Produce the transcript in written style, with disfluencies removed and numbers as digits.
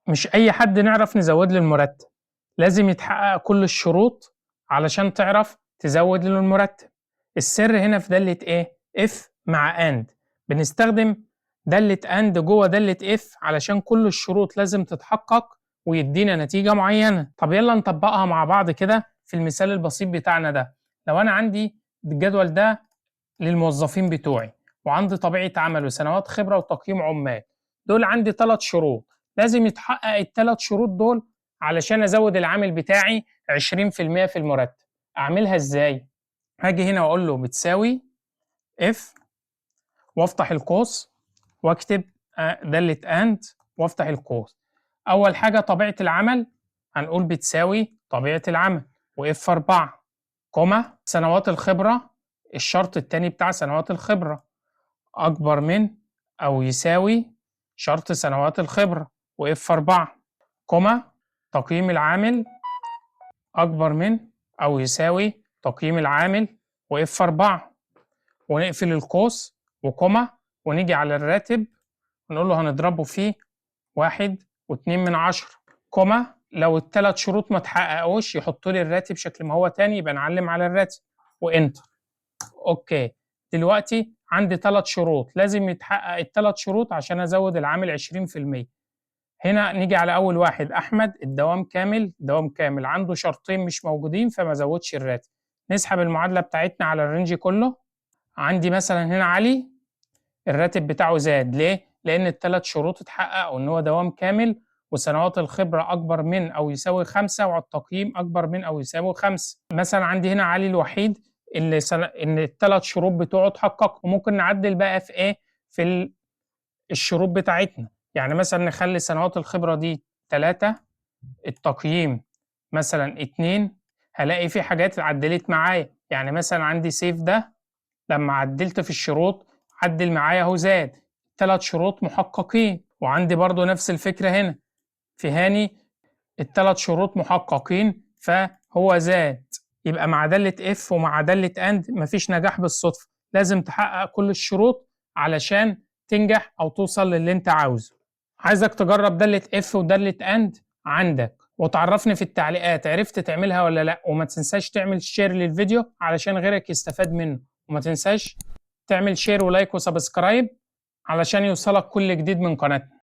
مش أي حد نعرف نزود له المرتب، لازم يتحقق كل الشروط علشان تعرف تزود له المرتب. السر هنا في دالة إيه؟ if مع and. بنستخدم دالة and جوه دالة if علشان كل الشروط لازم تتحقق ويدينا نتيجة معينة. طب يلا نطبقها مع بعض كده في المثال البسيط بتاعنا ده. لو أنا عندي الجدول ده للموظفين بتوعي وعندي طبيعة عمل وسنوات خبرة وتقييم عمال، دول عندي 3 شروط لازم يتحقق ال3 شروط دول علشان أزود العامل بتاعي 20% في المرتب. أعملها إزاي؟ هاجي هنا وأقول له بتساوي if وافتح القوس واكتب دالة and وافتح القوس. أول حاجة طبيعة العمل هنقول بتساوي طبيعة العمل وإف 4 كوما سنوات الخبرة. الشرط التاني بتاع سنوات الخبرة أكبر من أو يساوي شرط سنوات الخبرة وإف 4 كوما تقييم العامل أكبر من أو يساوي تقييم العامل وإف 4 ونقفل القوس وكوما ونيجي على الراتب ونقول له هنضربه فيه 1.2 كوما. لو ال3 شروط ما اتحققوش يحطوا لي الراتب شكل ما هو تاني، يبقى نعلم على الراتب وانتر. اوكي، دلوقتي عندي 3 شروط لازم يتحقق ال3 شروط عشان ازود العامل 20%. هنا نيجي على اول واحد احمد الدوام كامل، دوام كامل عنده شرطين مش موجودين فما زودش الراتب. نسحب المعادله بتاعتنا على الرينج كله. عندي مثلا هنا علي الراتب بتاعه زاد ليه؟ لأن ال3 شروط اتحققوا، إن هو دوام كامل وسنوات الخبرة أكبر من أو يساوي 5 والتقييم أكبر من أو يساوي 5. مثلا عندي هنا علي الوحيد اللي إن ال3 شروط بتوعه اتحققوا، وممكن نعدل بقى في إيه؟ في الشروط بتاعتنا. يعني مثلا نخلي سنوات الخبرة دي 3، التقييم مثلا 2، هلاقي في حاجات اتعدلت معايا. يعني مثلا عندي سيف ده لما عدلت في الشروط عدل معايا اهو زاد 3 شروط محققين. وعندي برضو نفس الفكرة هنا في هاني ال3 شروط محققين فهو زاد. يبقى مع دالة اف ومع دالة اند مفيش نجاح بالصدفة، لازم تحقق كل الشروط علشان تنجح او توصل للي انت عاوزه. عايزك تجرب دالة اف ودالة اند عندك وتعرفني في التعليقات عرفت تعملها ولا لا. وما تنساش تعمل شير للفيديو علشان غيرك يستفاد منه، وما تنساش تعمل شير ولايك وسبسكرايب علشان يوصلك كل جديد من قناتنا.